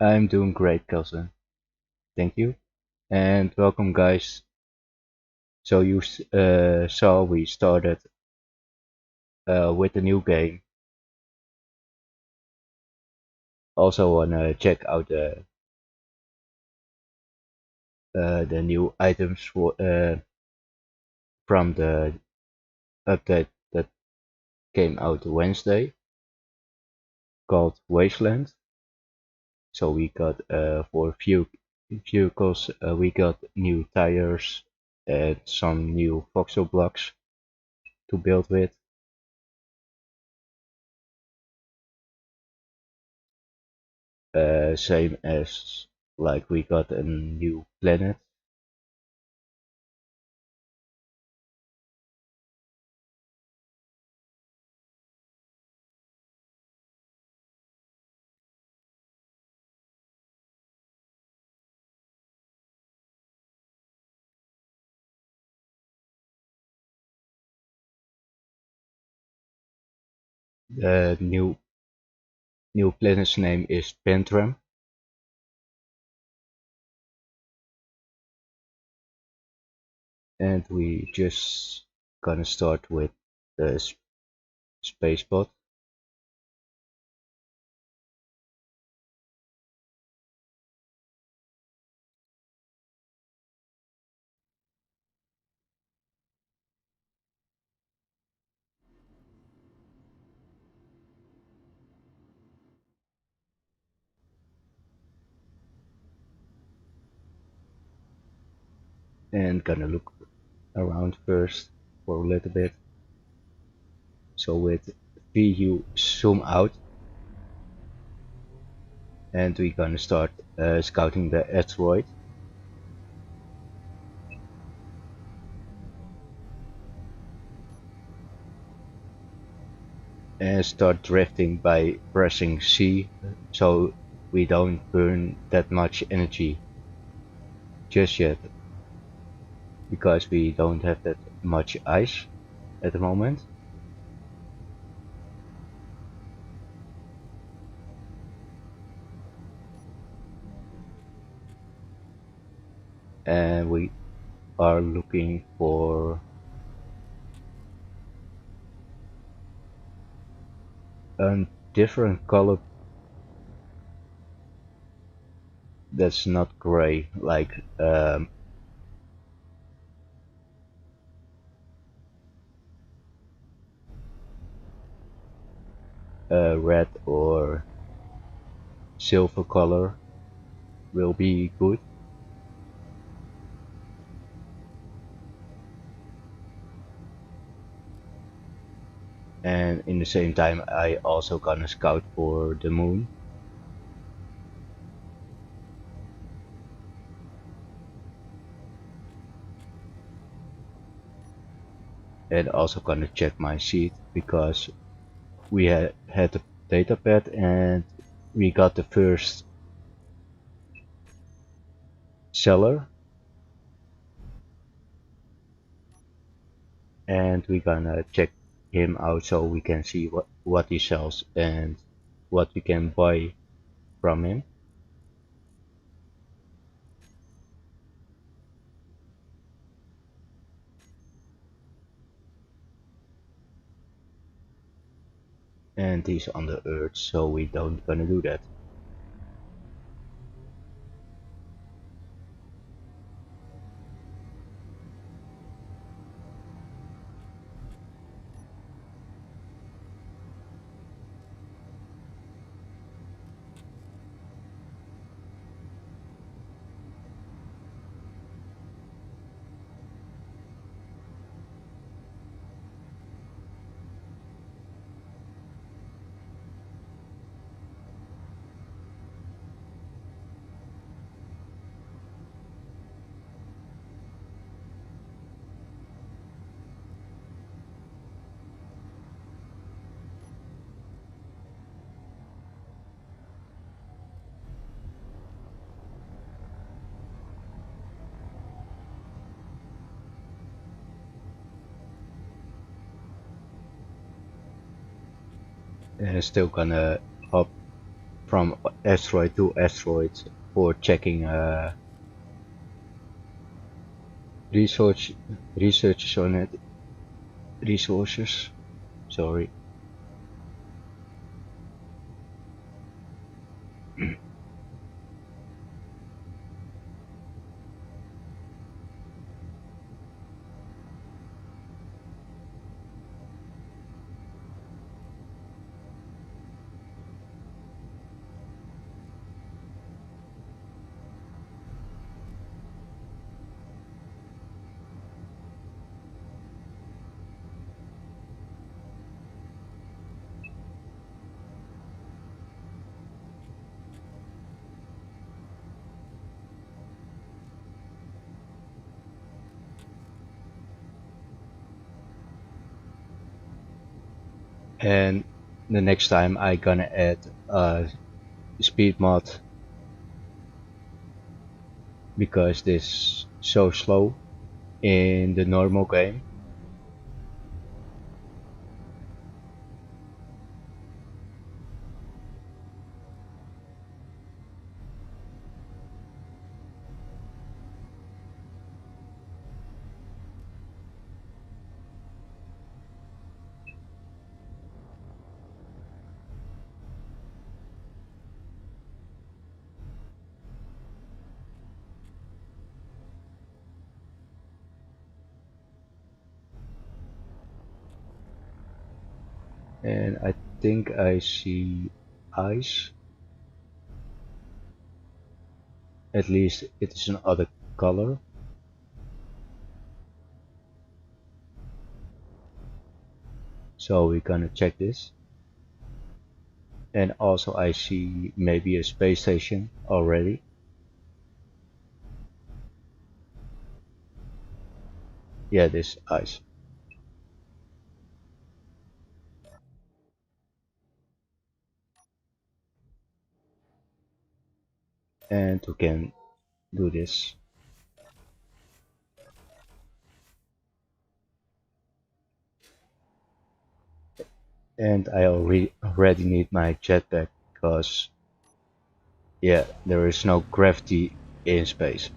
I'm doing great, Kelson. Thank you. And welcome, guys. So you saw we started with a new game. Also wanna check out the new items from the update that came out Wednesday called Wasteland. So we got for few vehicles we got new tires and some new voxel blocks to build with. Same as like we got a new planet. The new planet's name is Pentram, and we just gonna start with the space pod. And gonna look around first for a little bit. So with V you zoom out, and we're gonna start scouting the asteroid. And start drifting by pressing C, so we don't burn that much energy just yet, because we don't have that much ice at the moment. And we are looking for a different color that's not gray, like red or silver color will be good. And in the same time I also gonna scout for the moon, and also gonna check my seed because we had the data pad and we got the first seller, and we're gonna check him out so we can see what he sells and what we can buy from him. And he's on the earth, so we don't gonna do that. And still gonna hop from asteroid to asteroid for checking research researches on it, resources. Sorry. And the next time I gonna add speed mod because this so slow in the normal game. And I think I see ice. At least it is another color. So we're gonna check this. And also I see maybe a space station already. Yeah, this ice. And we can do this. And I already need my jetpack because yeah, there is no gravity in space.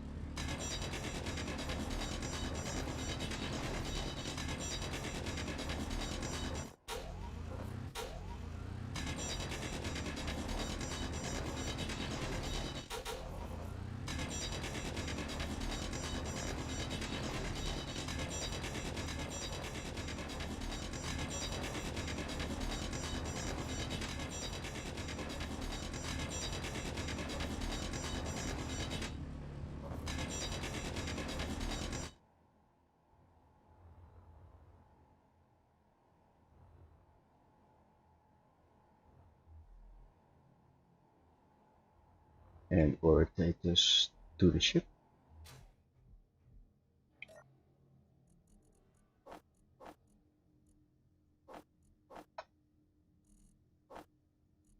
And rotate us to the ship.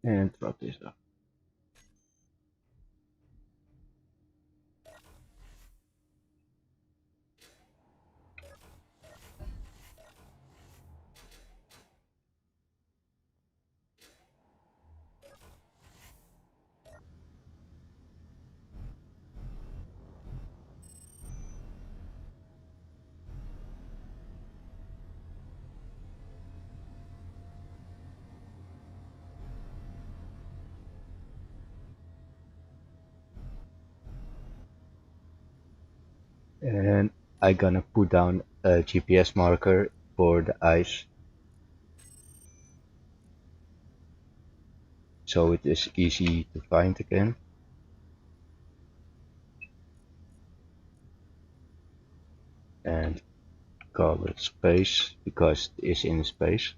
And drop this off. And I gonna put down a GPS marker for the ice so it is easy to find again. And call it space because it is in space.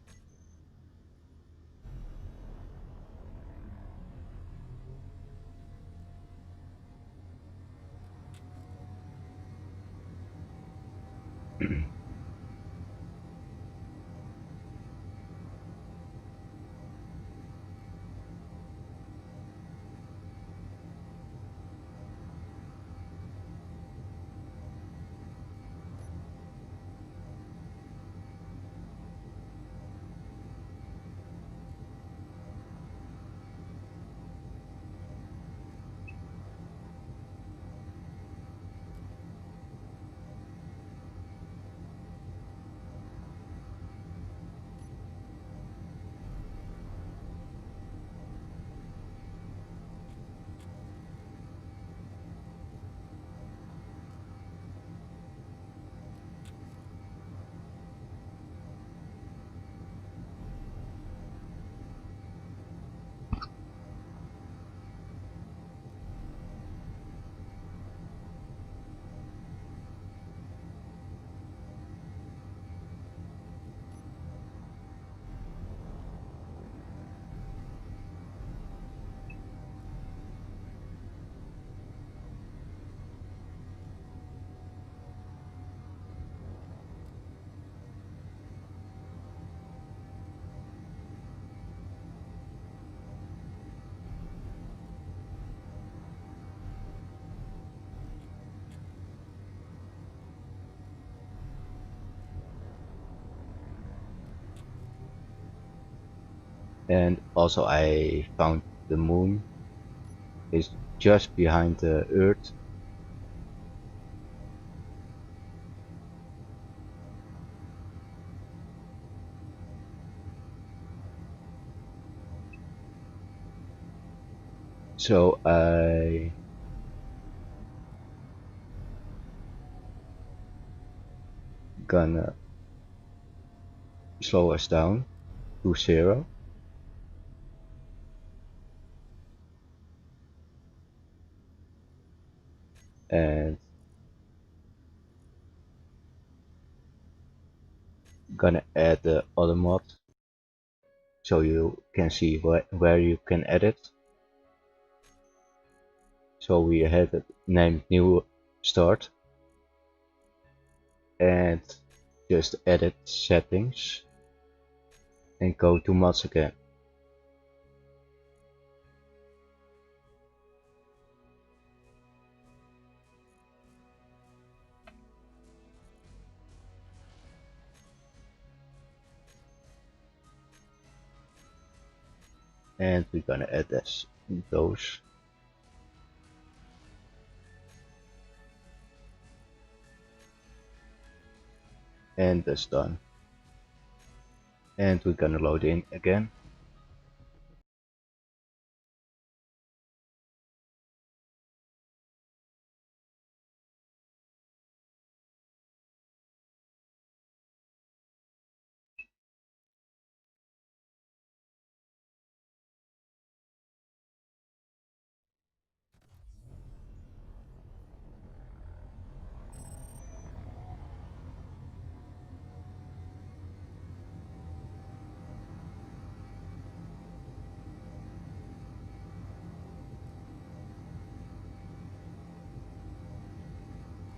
And also I found the moon is just behind the earth. So I gonna slow us down to 0. And gonna add the other mod so you can see where you can edit. So we had it named new start and just edit settings and go to mods again. And we're gonna add those. And that's done. And we're gonna load in again.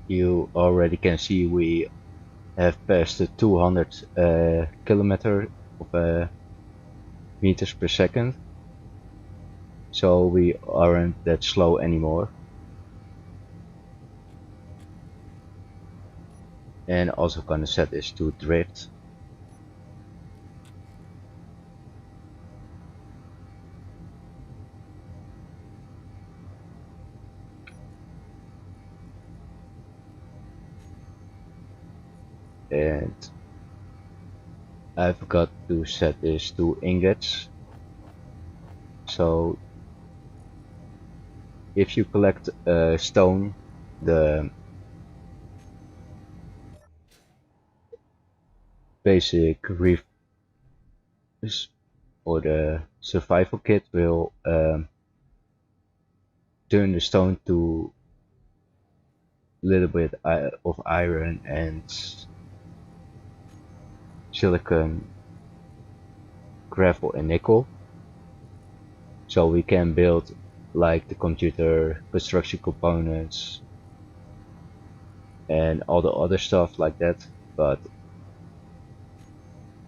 You already can see we have passed the 200 kilometer of meters per second. So we aren't that slow anymore. And also gonna set this to drift. And I forgot to set this to ingots. So if you collect stone, the basic ref or the survival kit will turn the stone to a little bit of iron and silicon, gravel and nickel. So we can build like the computer construction components and all the other stuff like that, but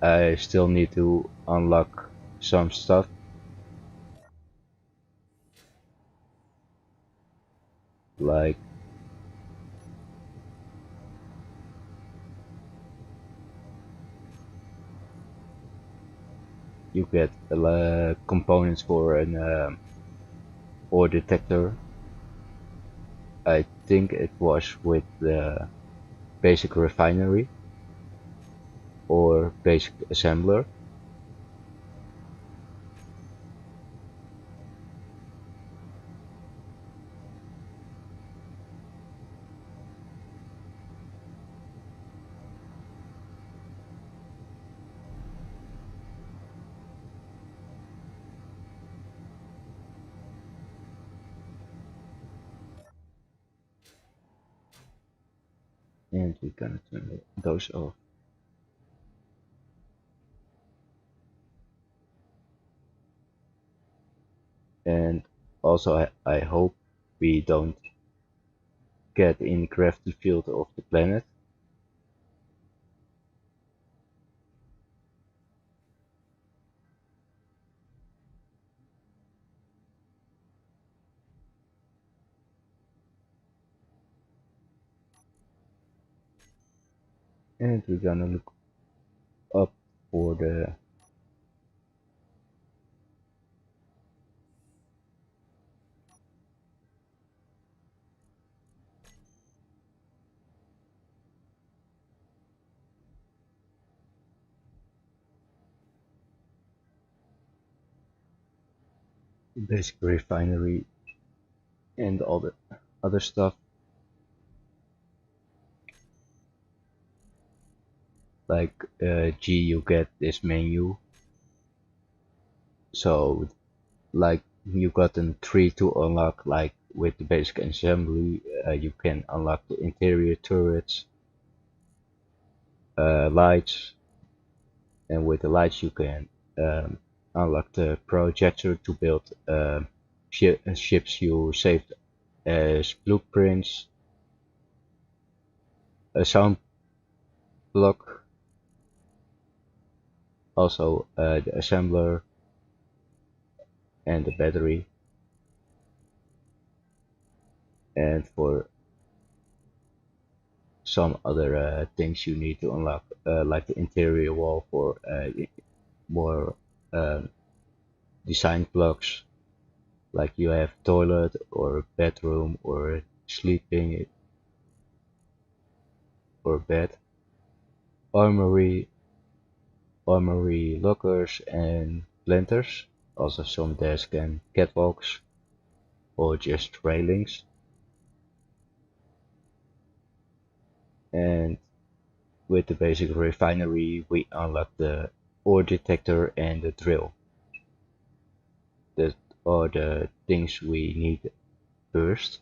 I still need to unlock some stuff. Like you get components for an ore detector. I think it was with the basic refinery or basic assembler. And we're gonna turn those off. And also I hope we don't get in gravity field of the planet. And we're gonna look up for the basic refinery and all the other stuff. Like G, you get this menu. So like you got a tree to unlock. Like with the basic assembly, you can unlock the interior turrets, lights, and with the lights you can unlock the projector to build ships you saved as blueprints, a sound block, also the assembler and the battery. And for some other things you need to unlock, like the interior wall for more um, design blocks, like you have toilet or bedroom or sleeping or bed, armory, armory lockers and planters, also some desks and catwalks or just railings. And with the basic refinery we unlock the ore detector and the drill. That are the things we need first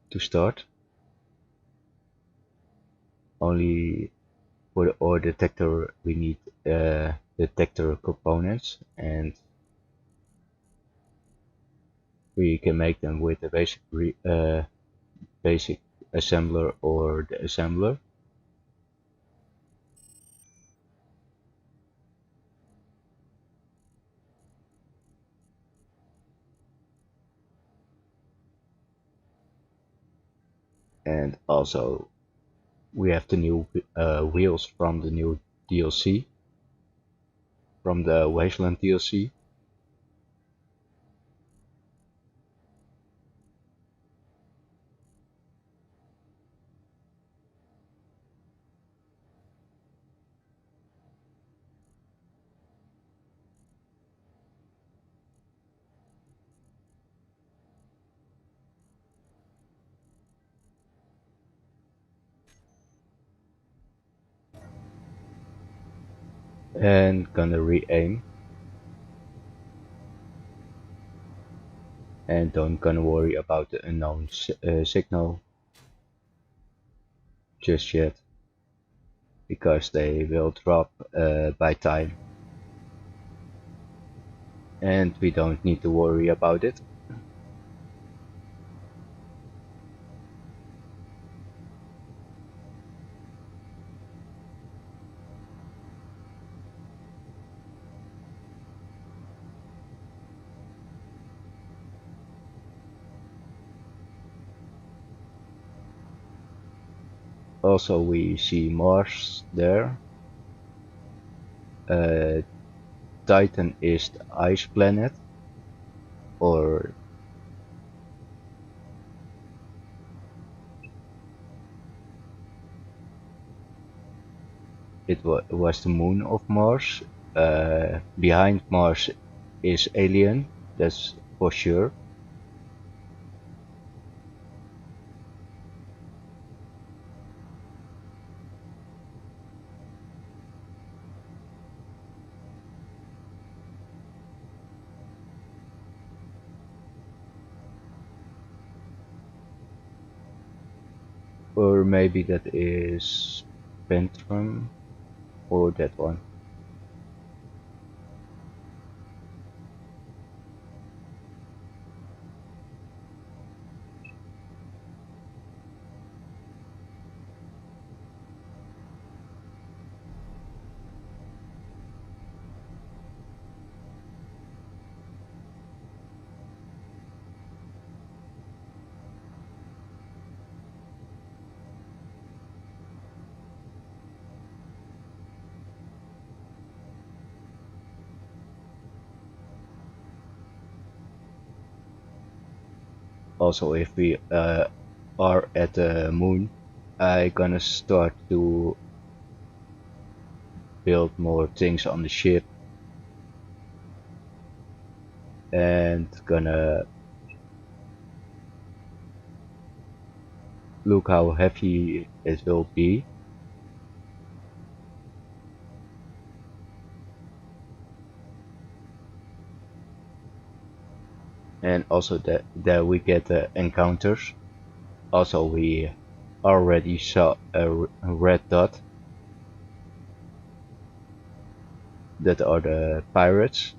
to start. Only for the ore detector we need detector components, and we can make them with the basic assembler or the assembler. And also we have the new wheels from the new DLC, from the Wasteland DLC. And gonna re-aim, and don't gonna worry about the unknown signal just yet, because they will drop by time and we don't need to worry about it. Also we see Mars there. uh, Titan is the ice planet, or was the moon of Mars. Behind Mars is alien, that's for sure. Or maybe that is Pentrum, or that one. Also, if we are at the moon, I gonna start to build more things on the ship, and gonna look how heavy it will be. And also that we get the encounters. Also we already saw a red dot, that are the pirates.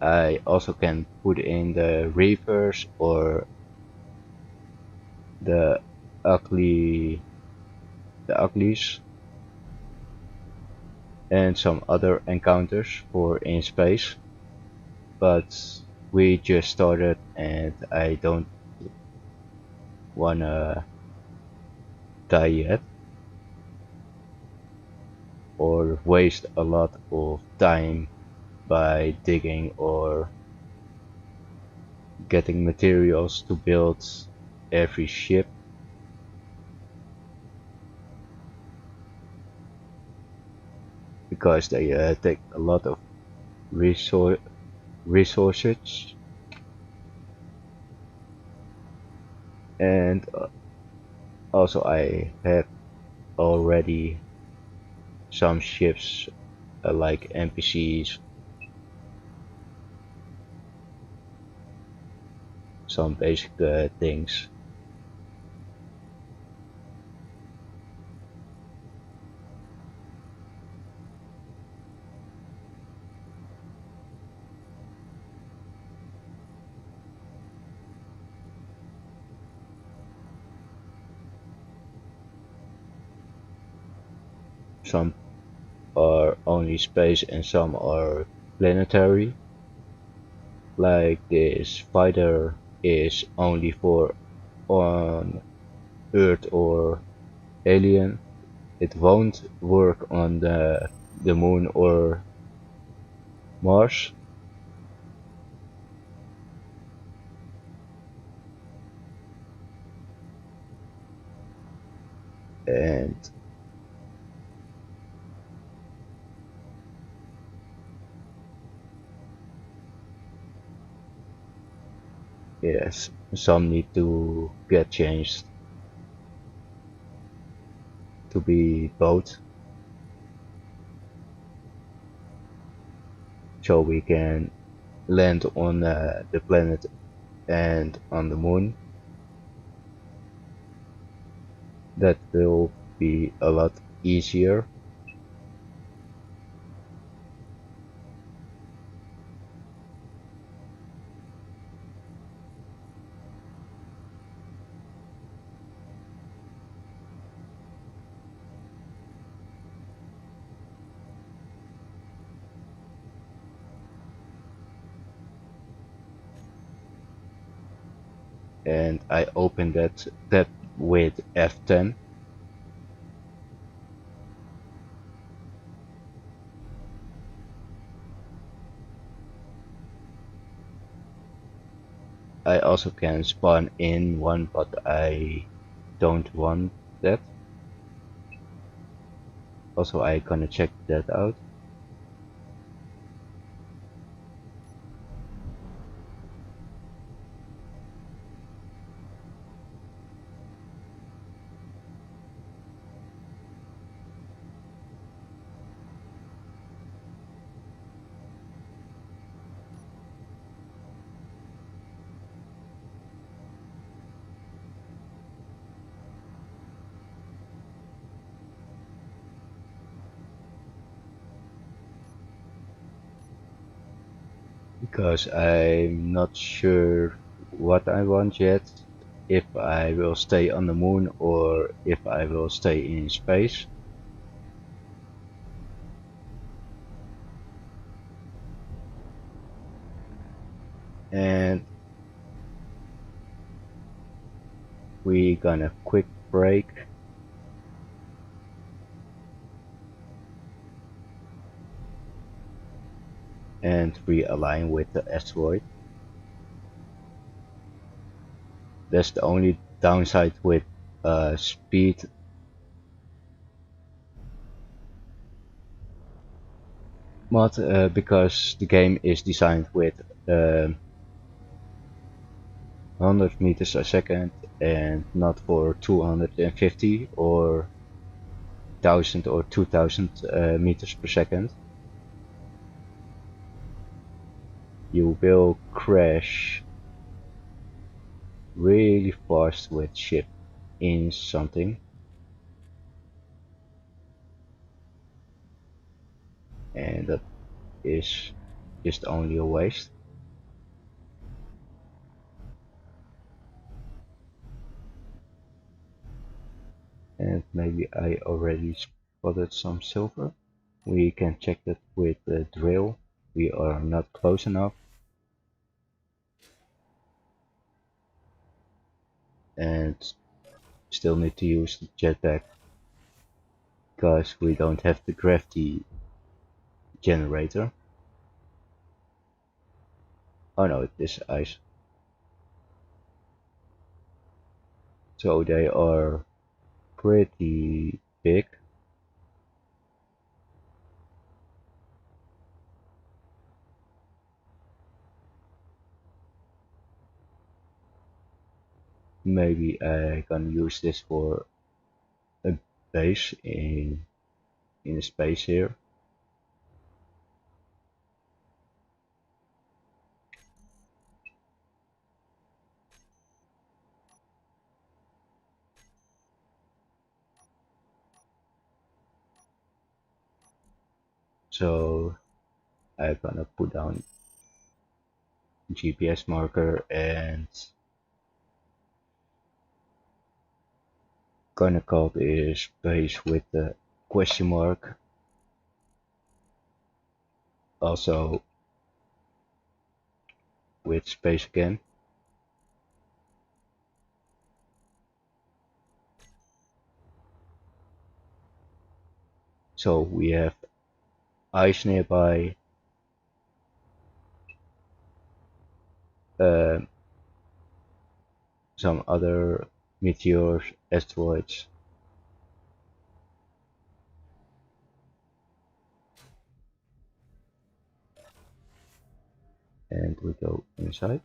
I also can put in the reavers or the ugly the uglies and some other encounters for in space, but we just started and I don't wanna die yet or waste a lot of time by digging or getting materials to build every ship, because they take a lot of resources. And also I have already some ships, like NPCs, some basic things. Some are only space and some are planetary. Like this fighter is only for on Earth or alien. It won't work on the moon or Mars. And yes, some need to get changed to be both, so we can land on the planet and on the moon. That will be a lot easier. And I open that tab with F10. I also can spawn in one, but I don't want that. Also, I gonna check that out. Because I'm not sure what I want yet. If I will stay on the moon or if I will stay in space. And we gonna quick break. And realign with the asteroid. That's the only downside with speed. Mod, because the game is designed with um, 100 meters a second and not for 250 or 1000 or 2000 meters per second, you will crash really fast with ship in something, and that is just only a waste. And maybe I already spotted some silver. We can check that with the drill. We are not close enough, and still need to use the jetpack because we don't have the gravity generator. Oh no, it is ice. So they are pretty big. Maybe I can use this for a base in space here. So I'm gonna put down GPS marker and gonna call this base with the question mark. Also with space again. So we have ice nearby, uh, some other meteors, asteroids, and we go inside.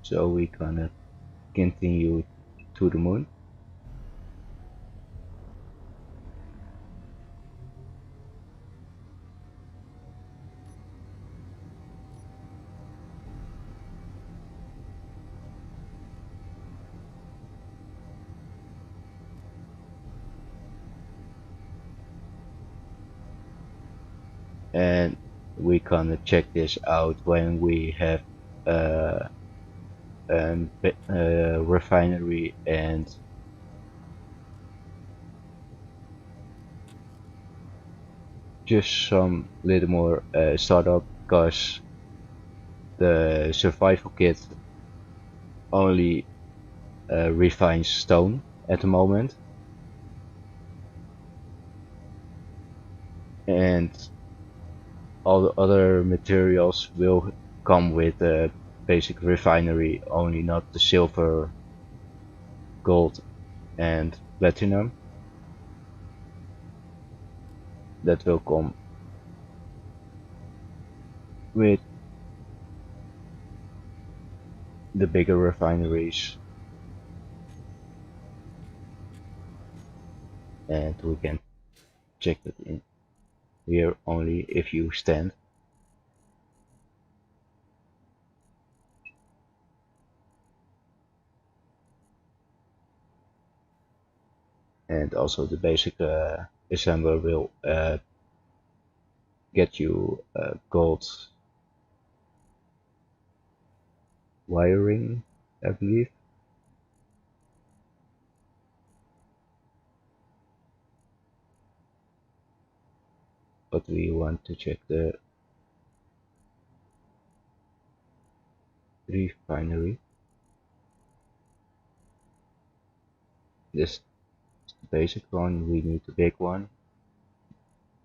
So we gonna continue to the moon. And we gonna check this out when we have uh, refinery and just some little more startup, because the survival kit only refines stone at the moment, and all the other materials will come with the basic refinery, only not the silver, gold, and platinum. That will come with the bigger refineries, and we can check that in here only if you stand. And also the basic assembler will get you gold wiring, I believe. But we want to check the refinery. This basic one, we need the big one.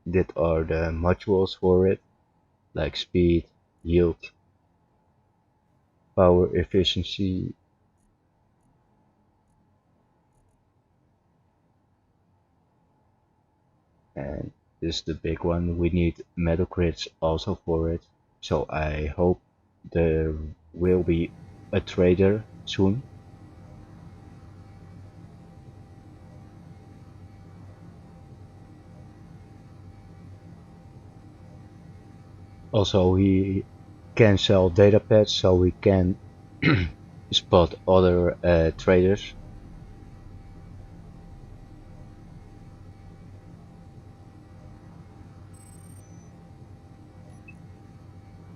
That are the modules for it, like speed, yield, power efficiency, and this is the big one. We need metal grids also for it, so I hope there will be a trader soon. Also, he can sell data pads, so we can spot other traders.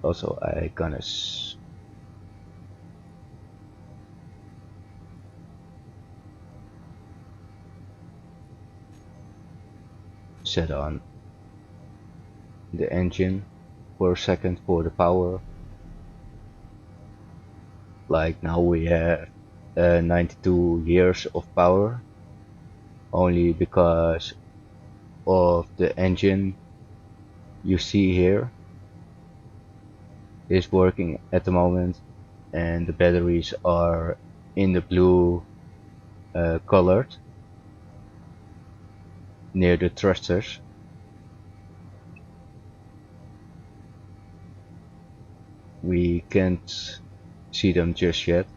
Also, I gonna set on the engine for a second for the power. Like now we have 92 years of power, only because of the engine you see here is working at the moment, and the batteries are in the blue colored near the thrusters. We can't see them just yet.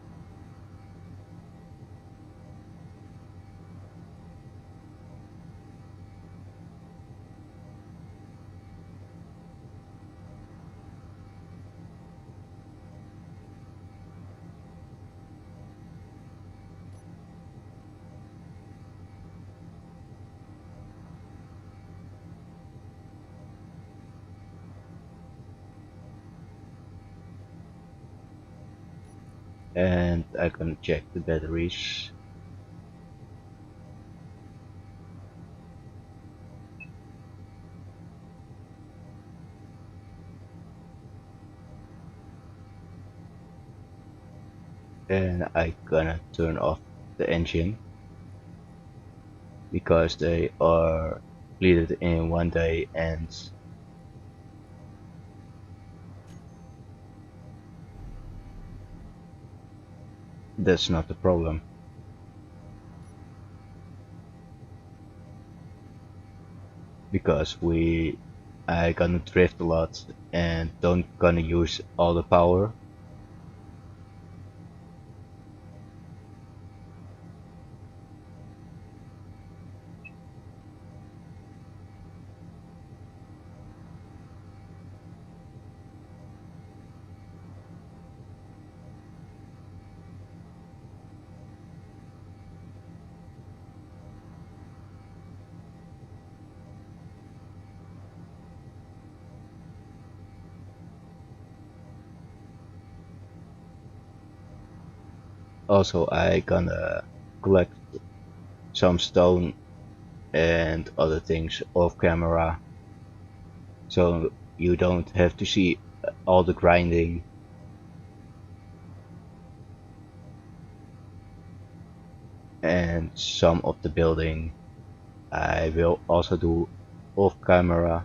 And I'm gonna check the batteries. And I'm gonna turn off the engine because they are completed in one day, and that's not the problem. Because I gonna drift a lot and don't gonna use all the power. Also, I gonna collect some stone and other things off camera, so you don't have to see all the grinding. And some of the building I will also do off camera,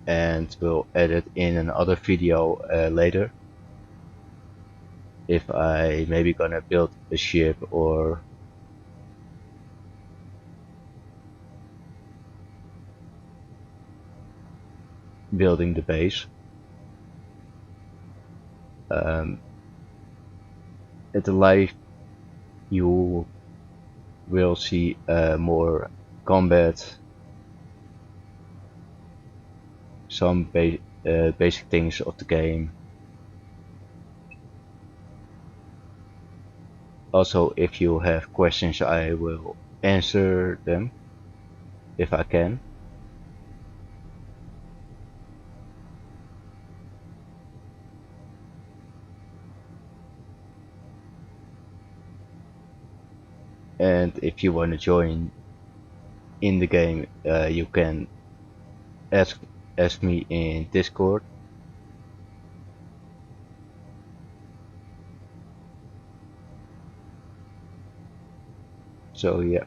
and will edit in another video later, if I maybe gonna build a ship or building the base. At the live you will see more combat, some basic things of the game. Also, if you have questions, I will answer them if I can. And if you want to join in the game, you can ask me in Discord. So yeah.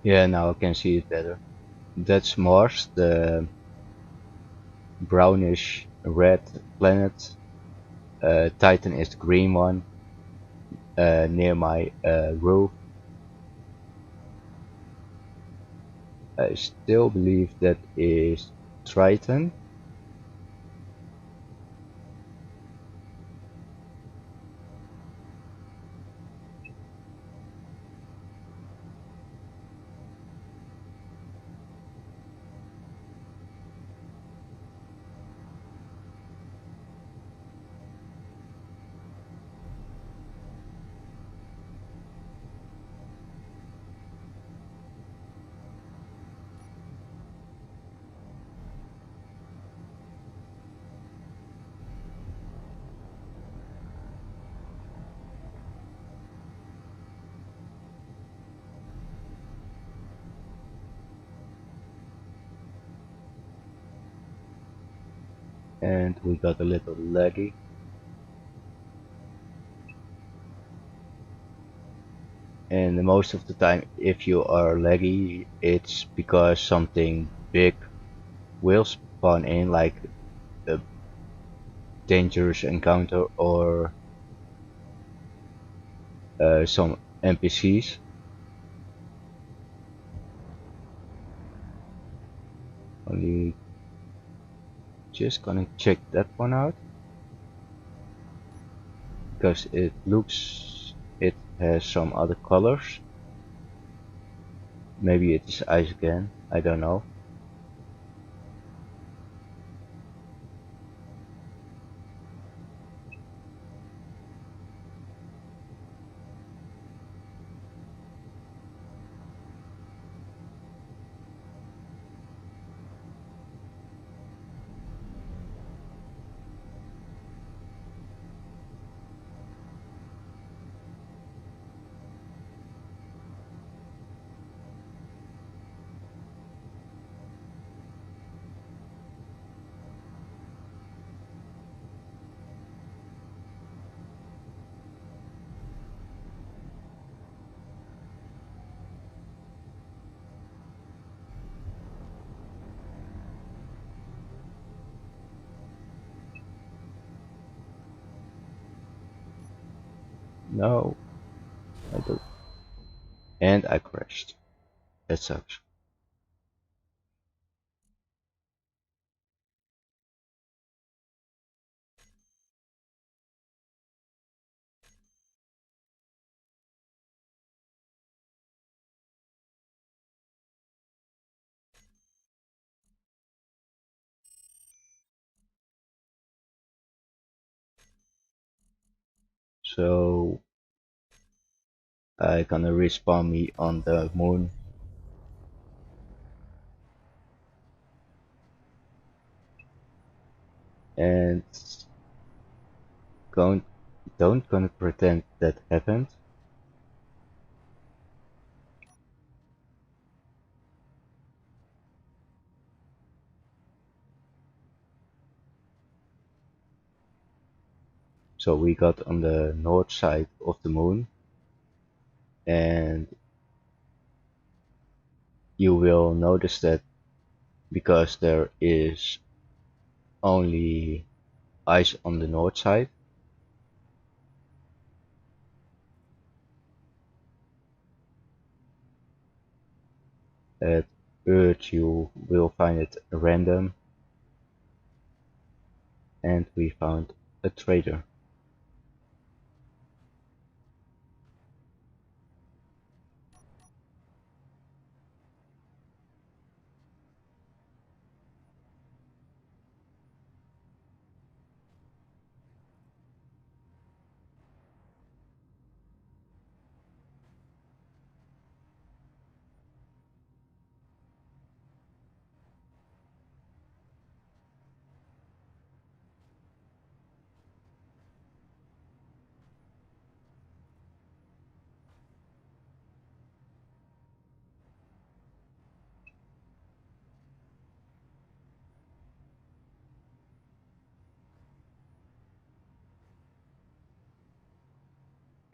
Yeah, now I can see it better. That's Mars, the brownish red planet. Titan is the green one, near my roof. I still believe that is Triton. And we got a little laggy. And most of the time, if you are laggy, it's because something big will spawn in, like a dangerous encounter or some NPCs. Only just gonna check that one out because it has some other colors. Maybe it is ice again. I don't know. No, I don't. And I crashed. That sucks. So I gonna respawn me on the moon. And don't don't gonna pretend that happened. So we got on the north side of the moon, and you will notice that because there is only ice on the north side, at Earth you will find it random, and we found a trader.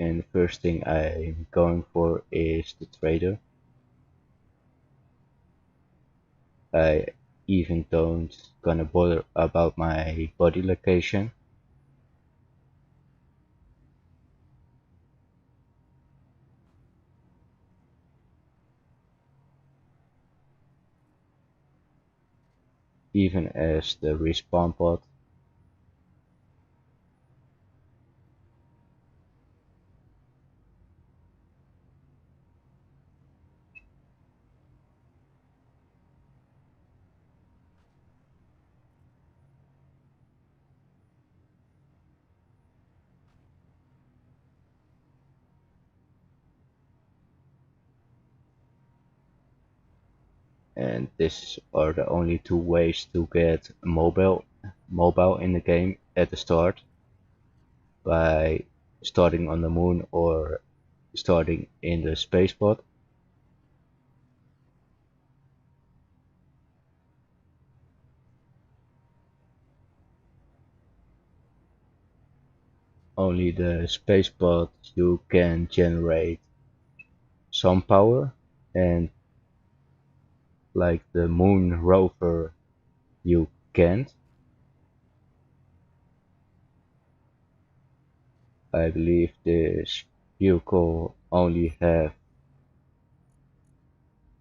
and the first thing I'm going for is the trader. I even don't gonna bother about my body location. Even as the respawn pod. And these are the only two ways to get mobile in the game at the start, by starting on the moon or starting in the space pod. Only the space pod you can generate some power, and like the moon rover you can't. I believe this vehicle only have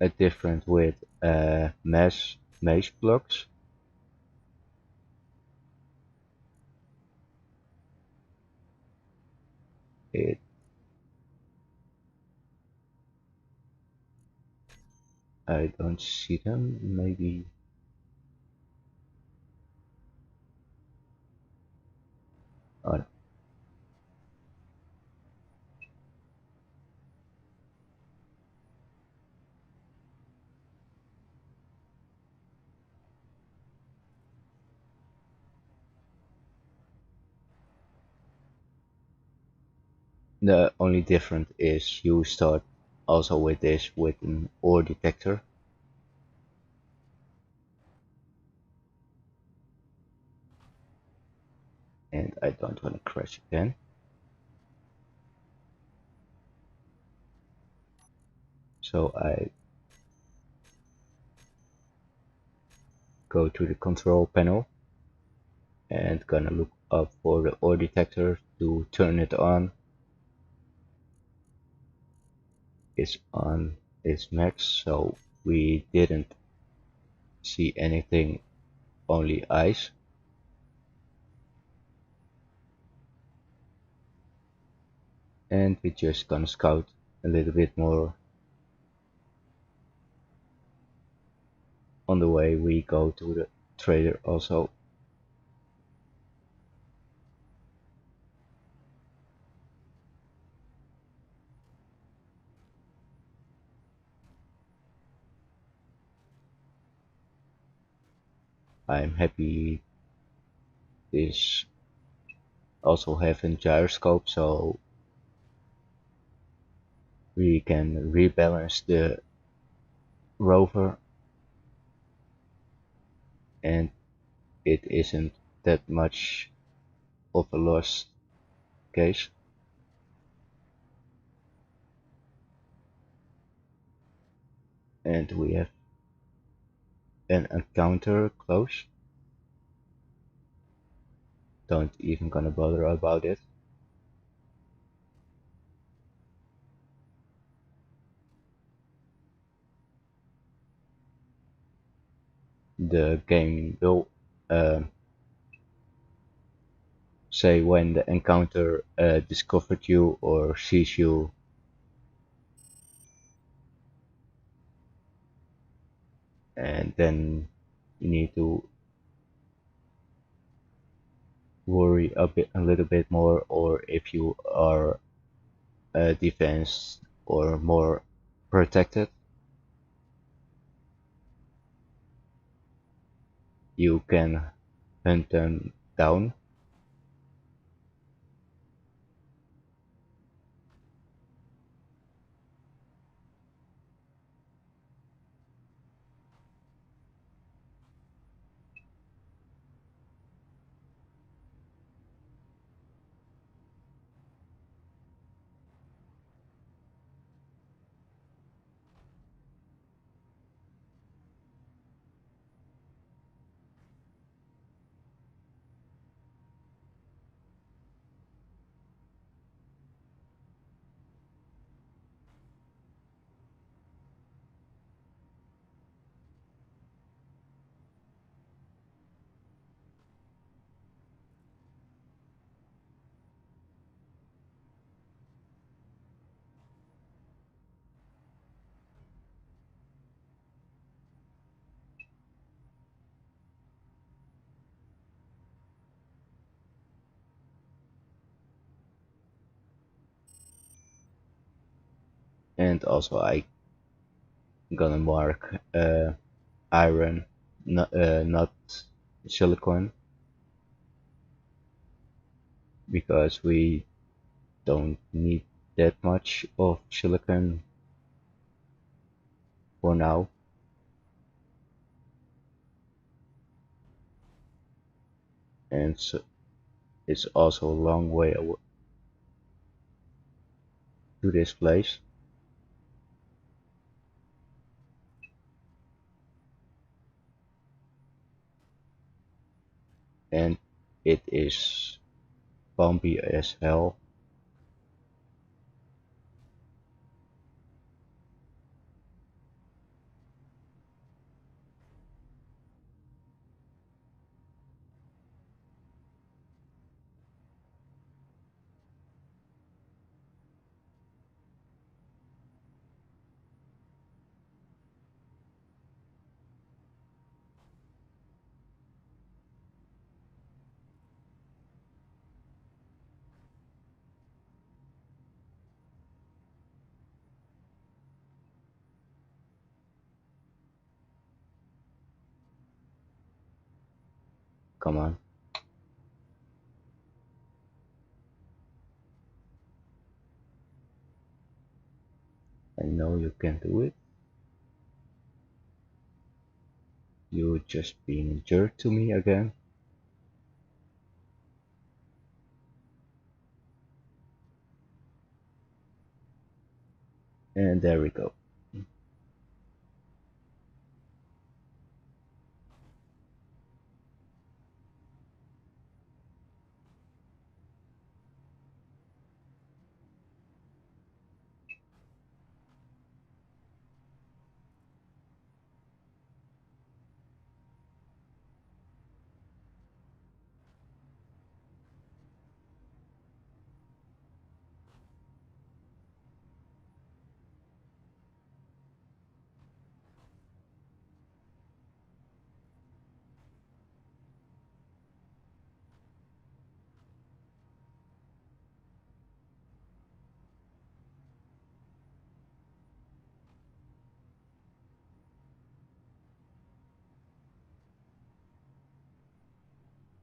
a different with mass blocks. It I don't see them. Maybe oh, no. The only difference is you start also with this with an ore detector. And I don't want to crash again. So I go to the control panel and gonna look up for the ore detector to turn it on. It's on its max, so we didn't see anything, only ice. And we just gonna scout a little bit more. On the way we go to the trader also. I'm happy this also have a gyroscope, so we can rebalance the rover, and it isn't that much of a lost case. And we have an encounter close. Don't even gonna bother about it. The game will say when the encounter discovered you or sees you. And then you need to worry a little bit more, or if you are defense or more protected, you can hunt them down. And also I gonna mark iron, not silicon, because we don't need that much of silicon for now. And so it's also a long way to this place. And it is bumpy as hell. Come on. I know you can do it. You just being a jerk to me again. And there we go.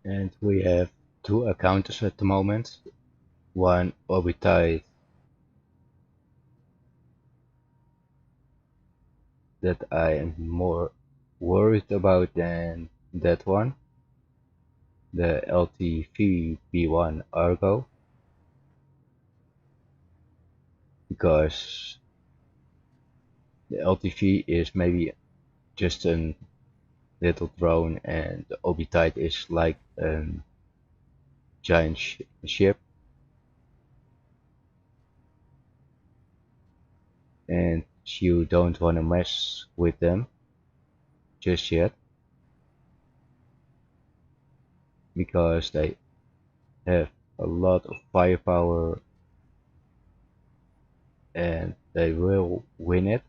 And we have two encounters at the moment. One Obitide that I am more worried about than that one. The LTV B1 Argo. Because the LTV is maybe just a little drone and the Obitide is like a giant ship. And you don't want to mess with them just yet, because they have a lot of firepower and they will win it.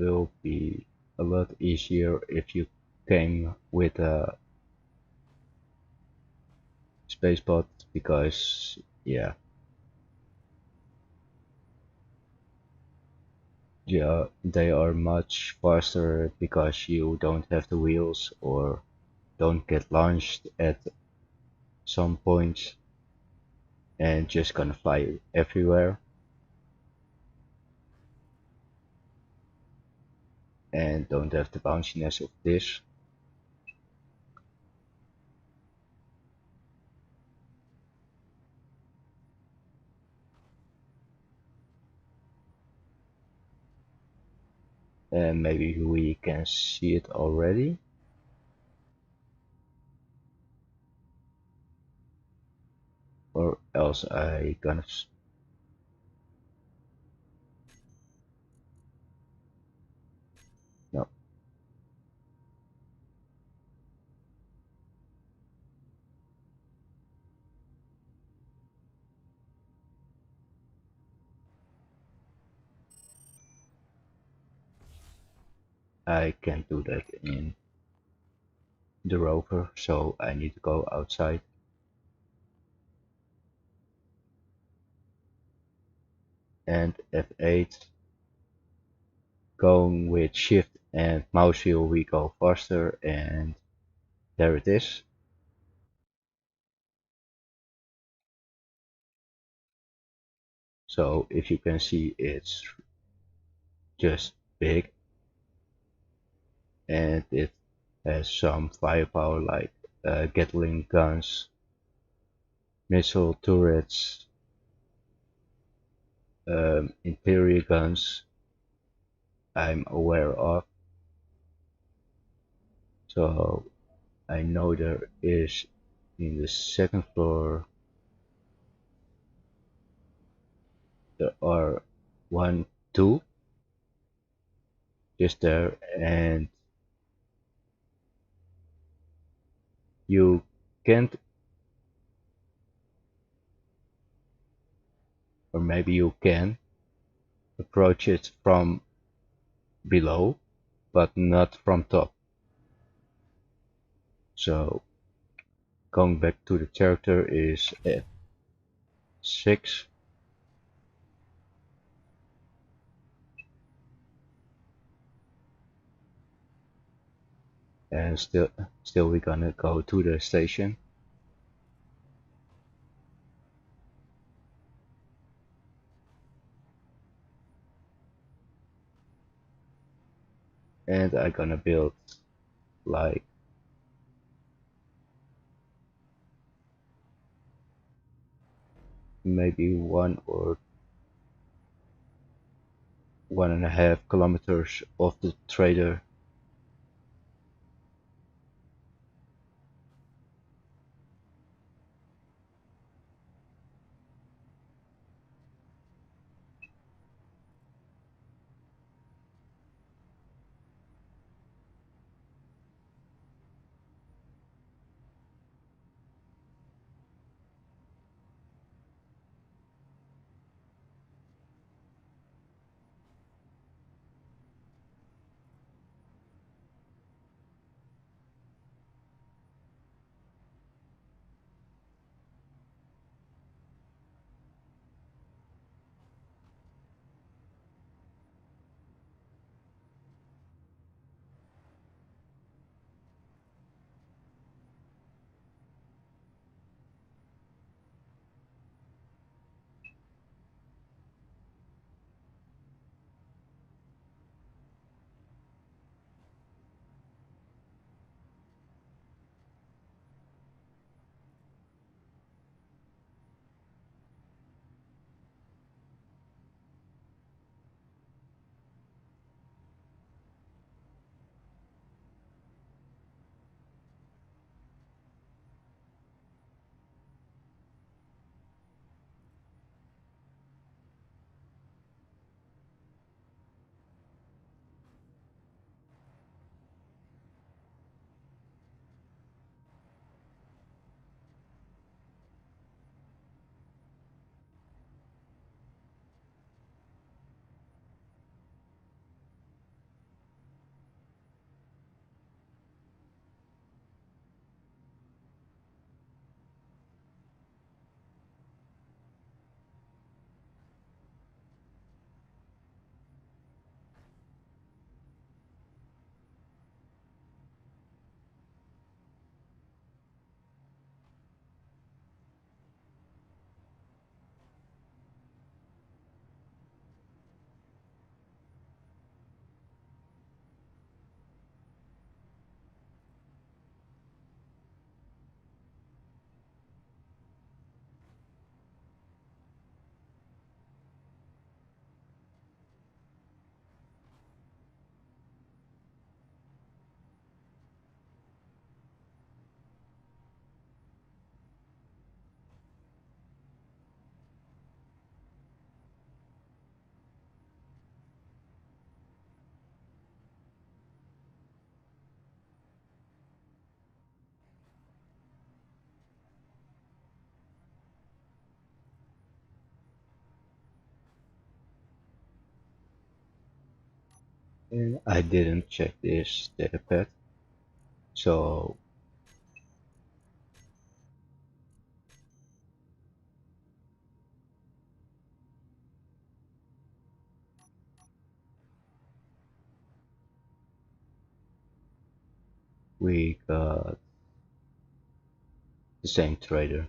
will be a lot easier if you came with a space pod, because yeah, they are much faster because you don't have the wheels or don't get launched at some points and just gonna fly everywhere, and don't have the bounciness of this. And maybe we can see it already, or else I gonna no, I can't do that in the rover, so I need to go outside. And F8, going with shift and mouse wheel we go faster, and there it is. So if you can see, it's just big, and it has some firepower like Gatling guns, missile turrets, interior guns I'm aware of. So I know there is in the second floor there are one, two just there, and you can't, or maybe you can approach it from below, but not from top. So going back to the character is F6, and still we're gonna go to the station. And I'm gonna build like maybe 1.5 kilometers of the trader. And I didn't check this datapad, so we got the same trader.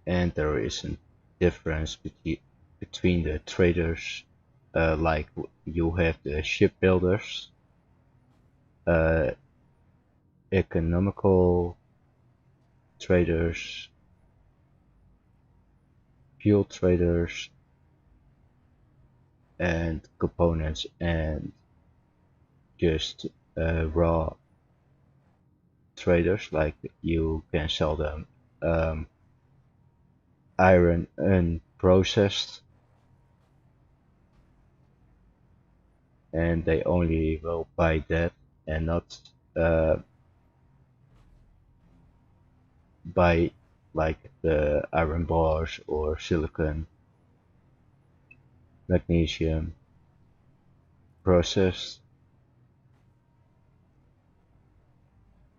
And there is a difference between the traders, like you have the shipbuilders, uh, economical traders, fuel traders, and components, and just raw traders, like you can sell them um, iron unprocessed, and they only will buy that and not uh, buy like the iron bars or silicon, magnesium processed.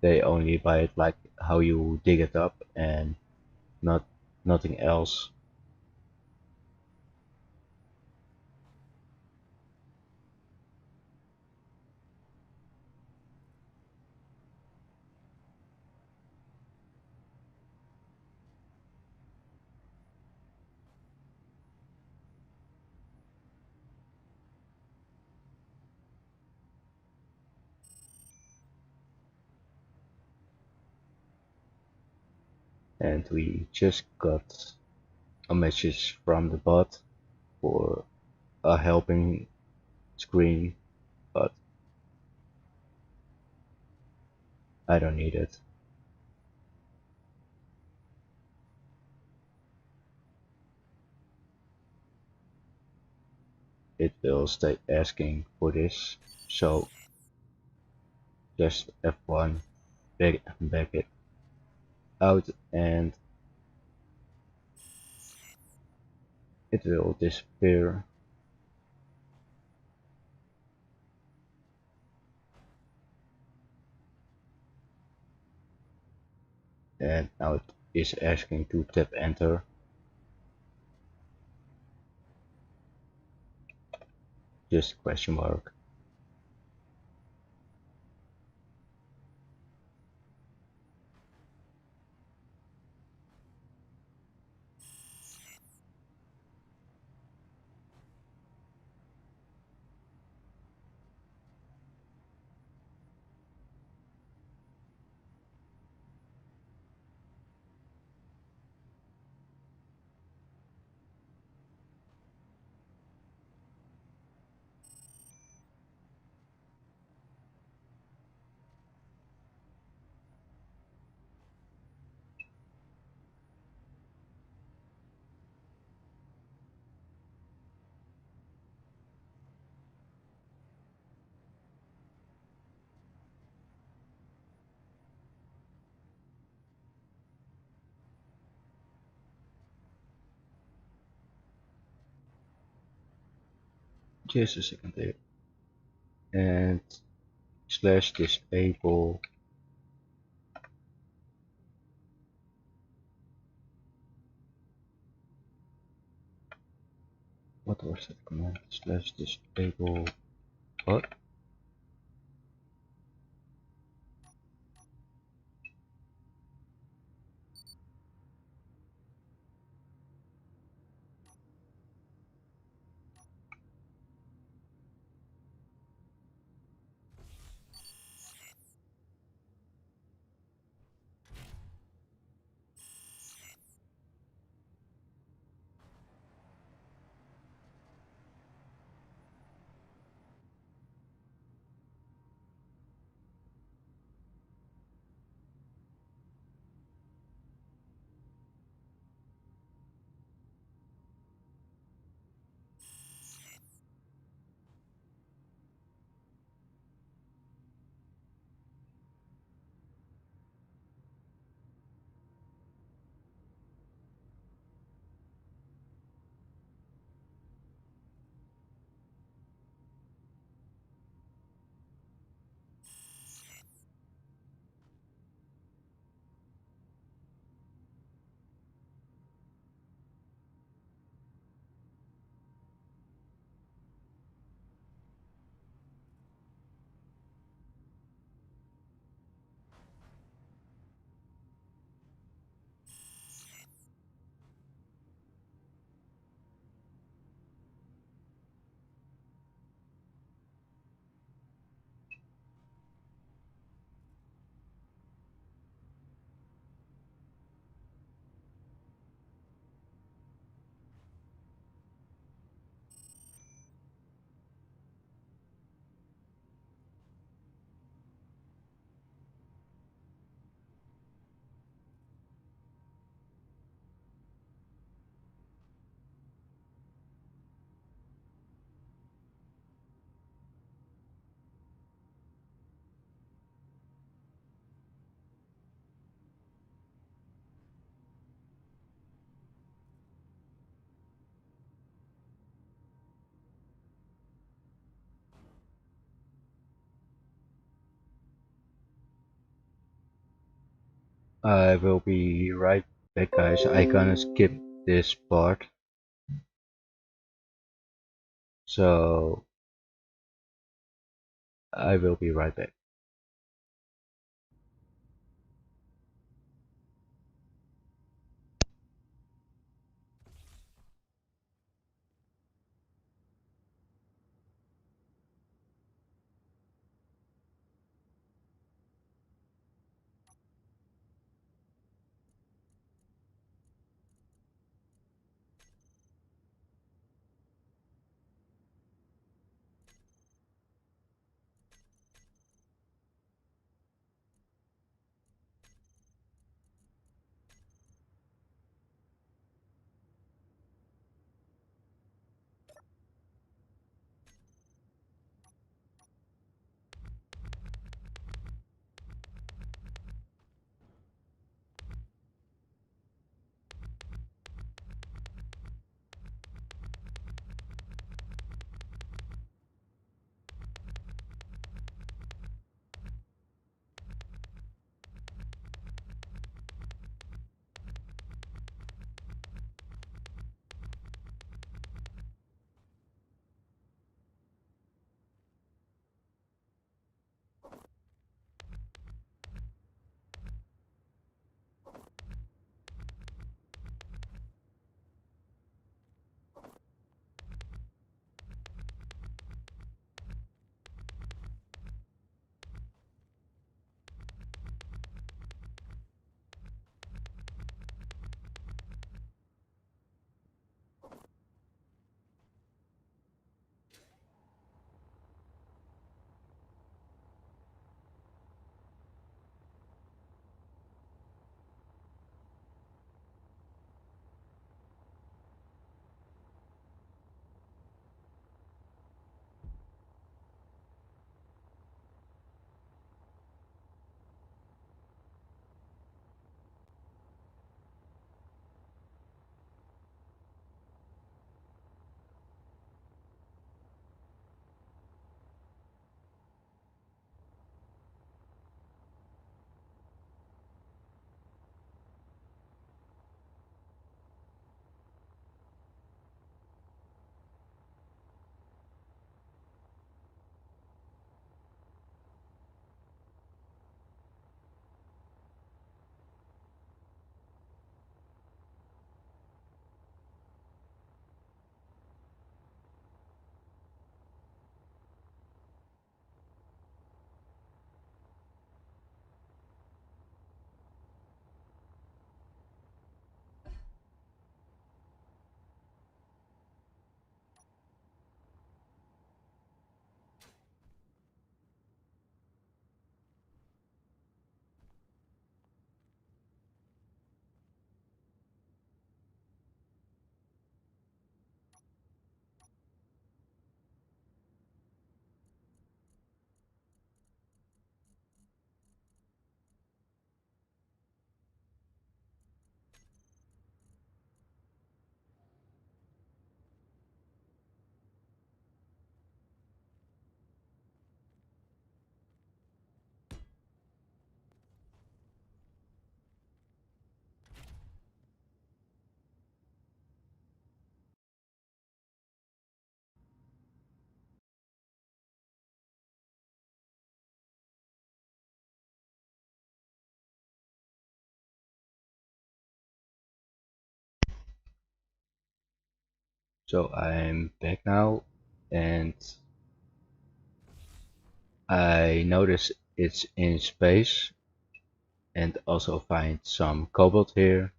They only buy it like how you dig it up and not nothing else. And we just got a message from the bot for a helping screen, but I don't need it. It will stay asking for this, so just F1, back it out, and it will disappear. And now it is asking to tap enter. Just question mark. Just a second there. And slash disable. What was that command? Slash disable. What? I will be right back, guys. I gonna skip this part, so I will be right back. So I'm back now, and I notice it's in space, and also find some cobalt here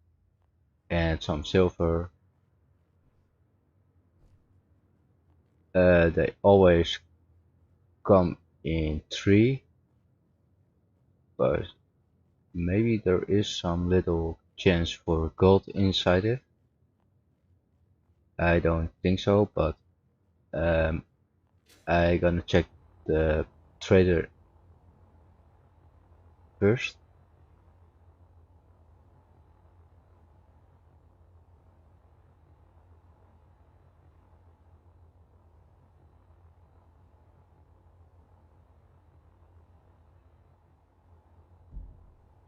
and some silver. They always come in three, but maybe there is some little chance for gold inside it. I don't think so, but um, I gonna check the trader first.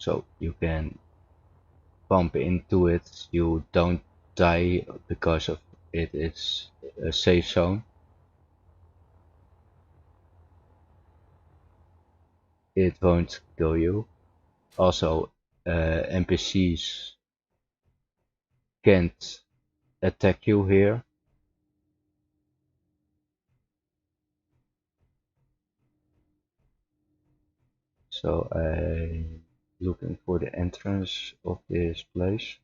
so you can bump into it, you don't die because of it. It's a safe zone. It won't kill you. Also, NPCs can't attack you here. So I'm looking for the entrance of this place.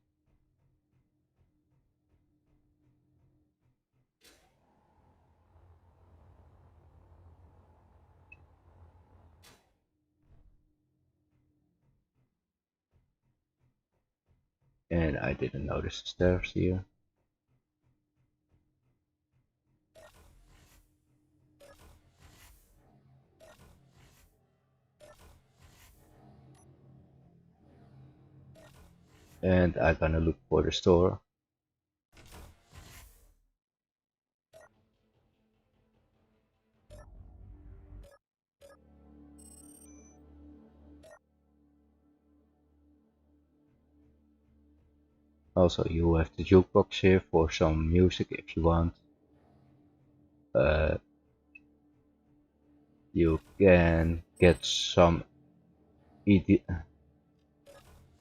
And I didn't notice the stairs here. And I'm gonna look for the store. Also, you have the jukebox here for some music if you want. You can get some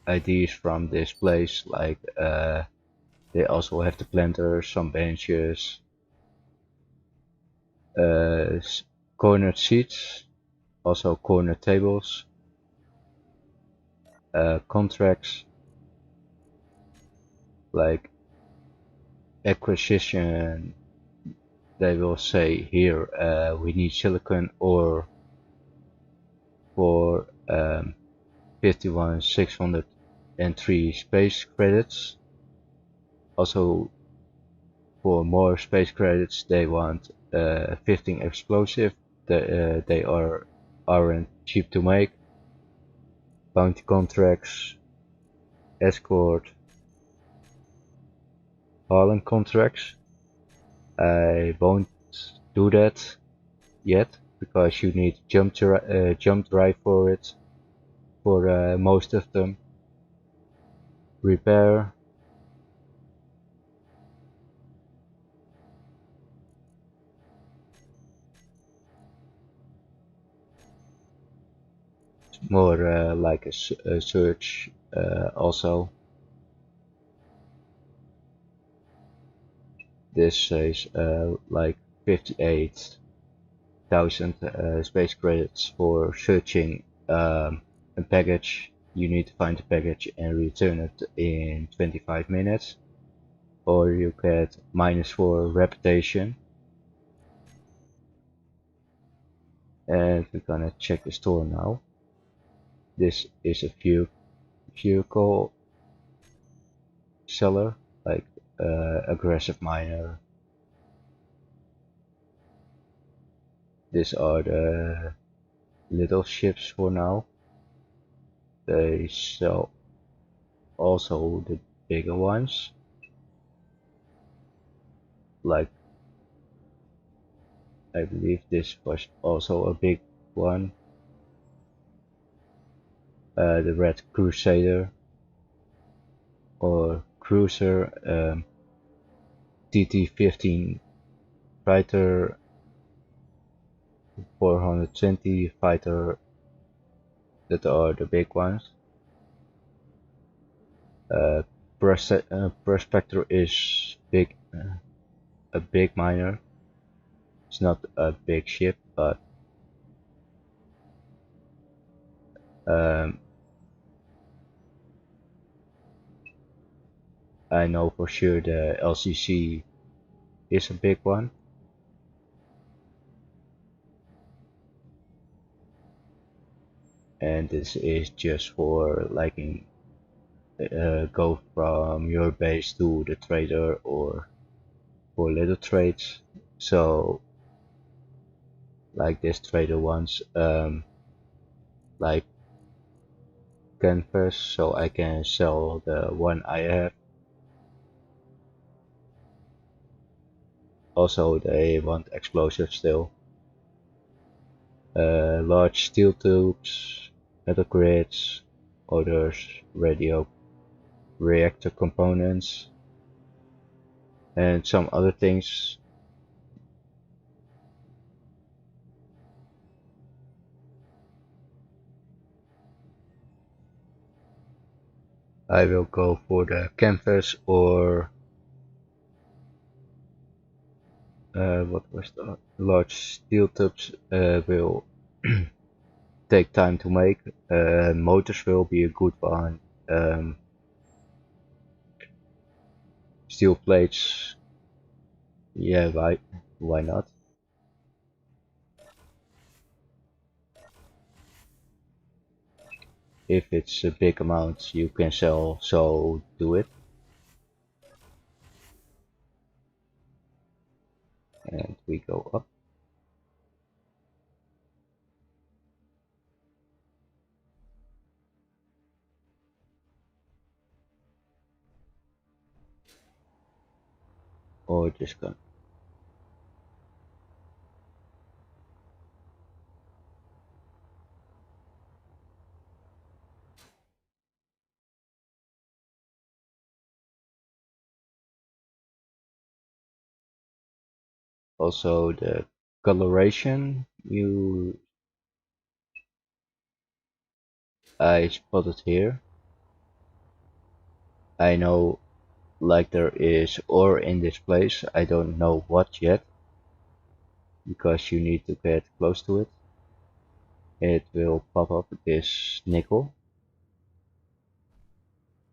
ideas from this place, like they also have the planters, some benches, cornered seats, also corner tables, contracts like acquisition. They will say here we need silicon, or for 51,603 space credits. Also, for more space credits, they want 15 explosive. They aren't cheap to make. Bounty contracts, escort, Harlem contracts. I won't do that yet because you need jump drive for it, for most of them. Repair. More like a search also. This says like 58,000 space credits for searching a package. You need to find the package and return it in 25 minutes. Or you get -4 reputation. And we're gonna check the store now. This is a vehicle seller, like aggressive miner. These are the little ships for now. They sell also the bigger ones, like I believe this was also a big one. The Red Crusader or Cruiser, TT-15 fighter, 420 fighter, that are the big ones. Prospector is big, a big miner. It's not a big ship, but I know for sure the LCC is a big one. And this is just for liking go from your base to the trader or for little trades. So like this trader wants like canvas, so I can sell the one I have. Also they want explosives still. Large steel tubes, metal grids, others radio reactor components, and some other things. I will go for the canvas or what was the large steel tubes will take time to make. Motors will be a good one. Steel plates, yeah, why not? If it's a big amount you can sell, so do it. And we go up. Or just gonna. Also the coloration I spotted here. I know like there is ore in this place. I don't know what yet because you need to get close to it. It will pop up this nickel.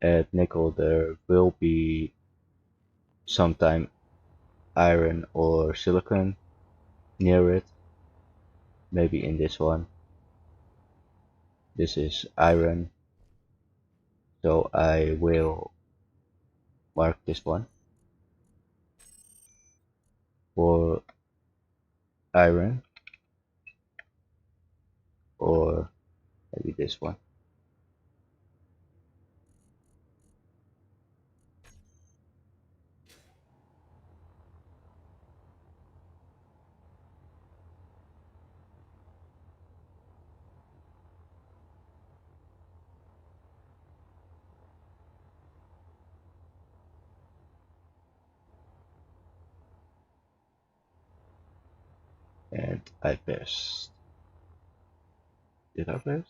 At nickel there will be sometime iron or silicon near it. Maybe in this one. This is iron, so I will mark this one for iron, or maybe this one. And I passed. Did I pass?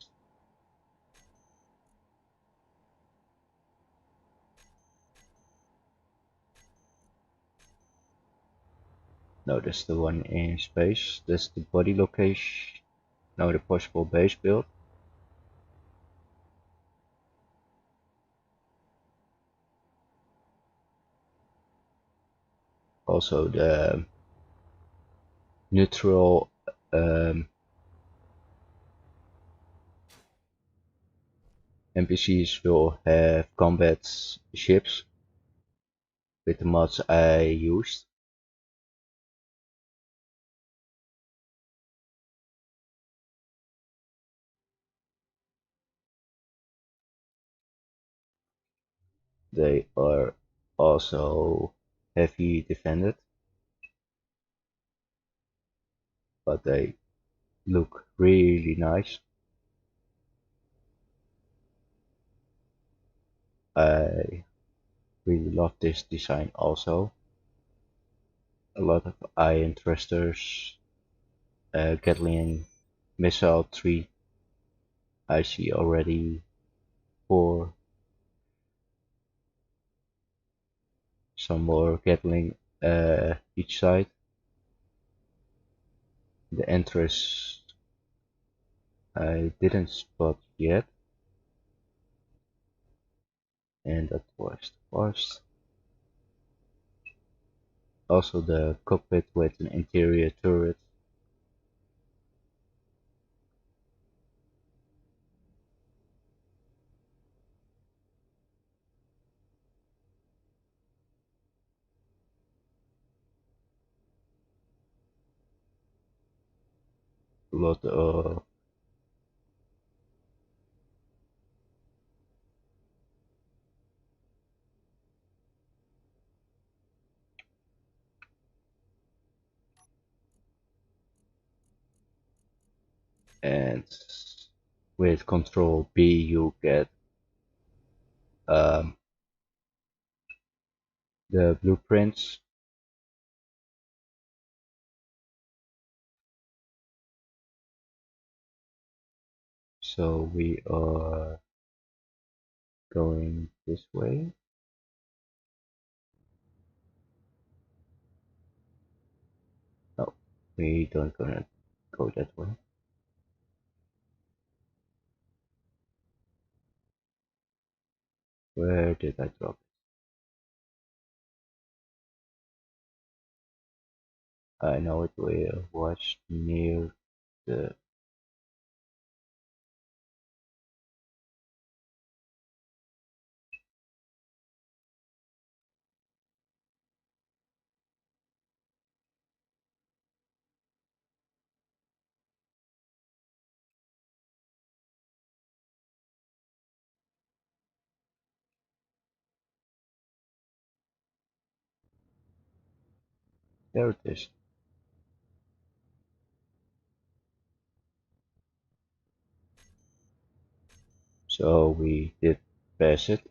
No, that's the one in space. That's the body location. No, the possible base build. Also the neutral NPCs will have combat ships with the mods I used. They are also heavy defended, but they look really nice. I really love this design also. A lot of iron thrusters, Gatling missile 3. I see already 4. Some more Gatling each side. The Entrus I didn't spot yet. And that was the first. Also the cockpit with an interior turret. A lot of and with Control B you get the blueprints. So we are going this way. No, we don't gonna go that way. Where did I drop it? I know it was near the. There it is. So we did pass it.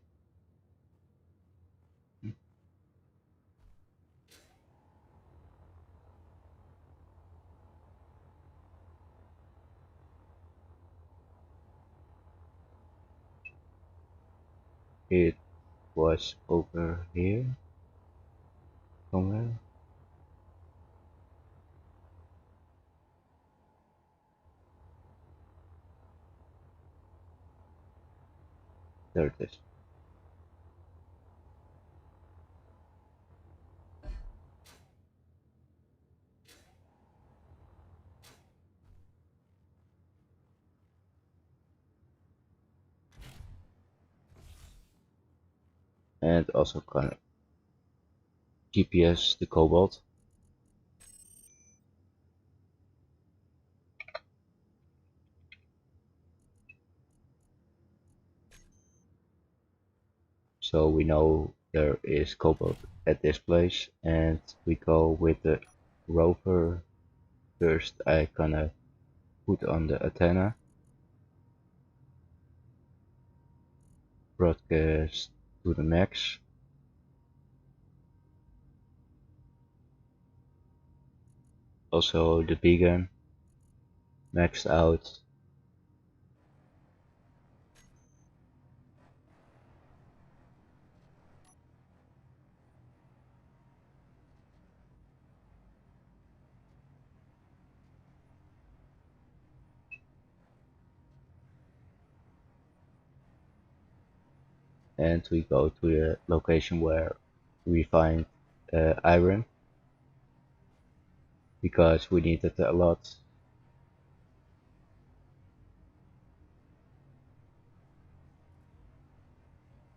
It was over here somewhere. There it is. And also kind of GPS the cobalt. So we know there is cobalt at this place, and we go with the rover. First I gonna put on the antenna, broadcast to the max. Also the beacon maxed out. And we go to the location where we find iron, because we need it a lot.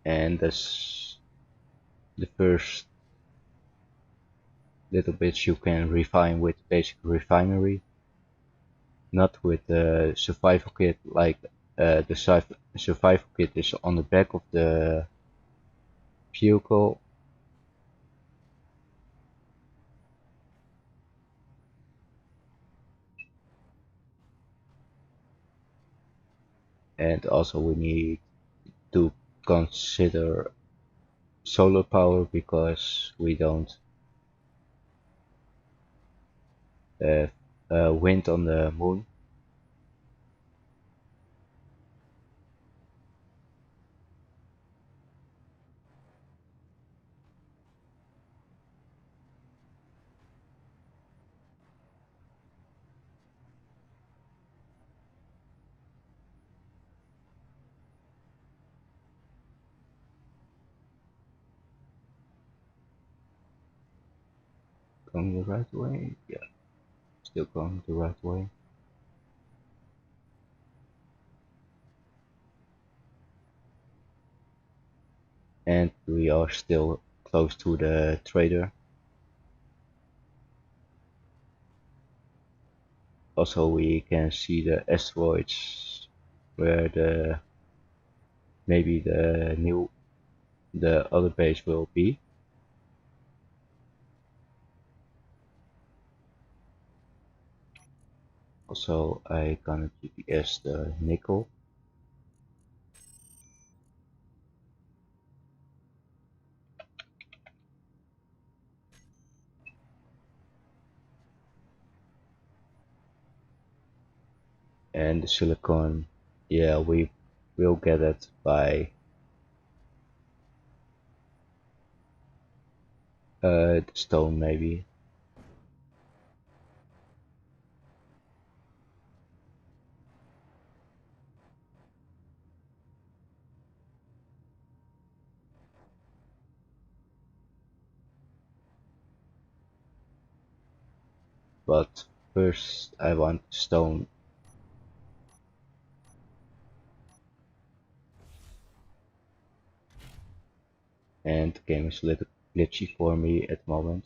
And that's the first little bits you can refine with basic refinery, not with the survival kit. Like the survival kit is on the back of the vehicle. And also we need to consider solar power, because we don't have wind on the moon. Going the right way? Yeah, still going the right way. And we are still close to the trader. Also we can see the asteroids where the maybe the other base will be. Also I gonna GPS the nickel. And the silicon, yeah, we will get it by the stone maybe. But first I want stone. And the game is a little glitchy for me at the moment.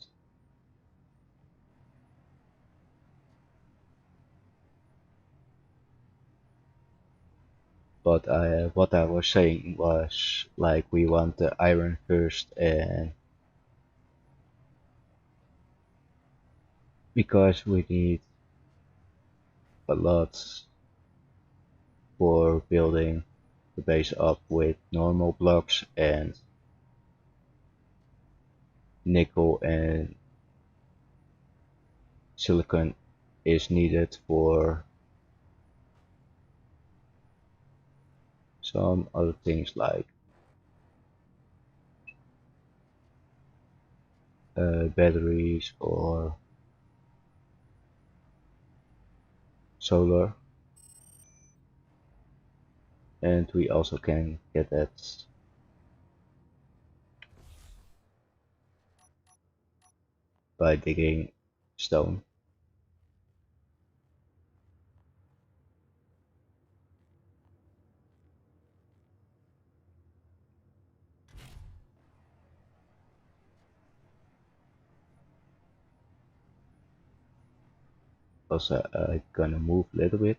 But what I was saying was like we want the iron first, and because we need a lot for building the base up with normal blocks, and nickel and silicon is needed for some other things like batteries or solar, and we also can get that by digging stone. Also, I'm gonna move a little bit.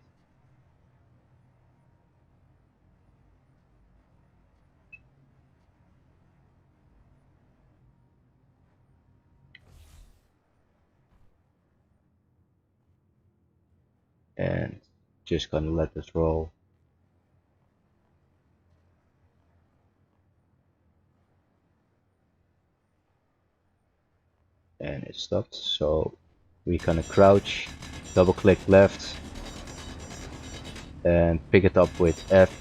And just gonna let this roll. And it stopped, so we gonna crouch, double click left, and pick it up with F.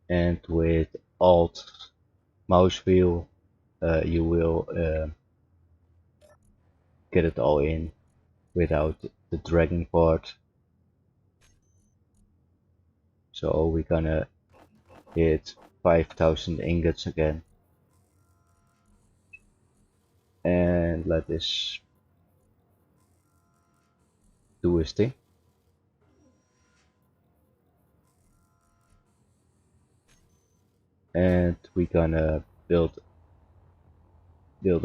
And with Alt mouse wheel, you will get it all in without the dragging part. So we're gonna hit 5,000 ingots again, and let this do his thing. And we're gonna build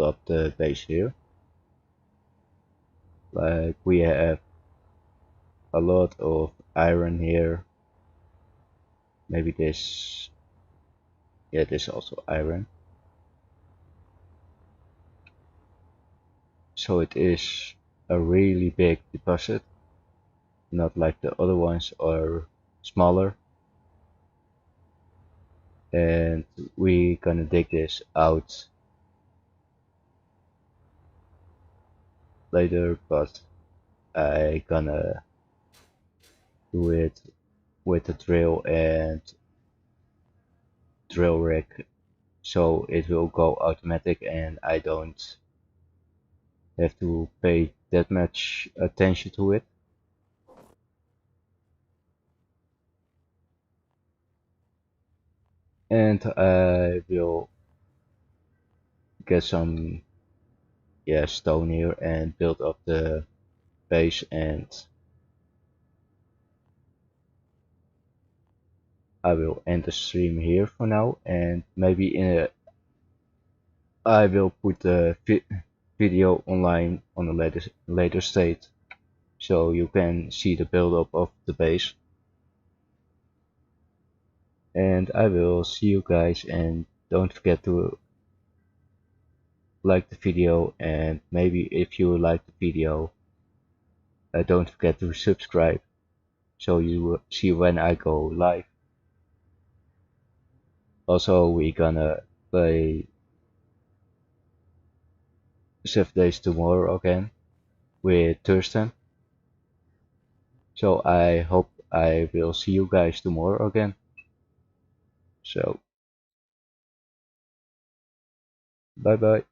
up the base here. Like we have a lot of iron here. Maybe this, yeah, this is also iron. So it is a really big deposit, not like the other ones are smaller. And we gonna dig this out later, but I gonna do it with the drill and drill rig, so it will go automatic and I don't have to pay that much attention to it. And I will get some, yeah, stone here and build up the base, and I will end the stream here for now, and maybe in I will put the video online on a later state, so you can see the build up of the base. And I will see you guys, and don't forget to like the video, and maybe if you like the video, don't forget to subscribe so you see when I go live. Also, we're gonna play 7 days tomorrow again with Thurston. So I hope I will see you guys tomorrow again. So bye bye.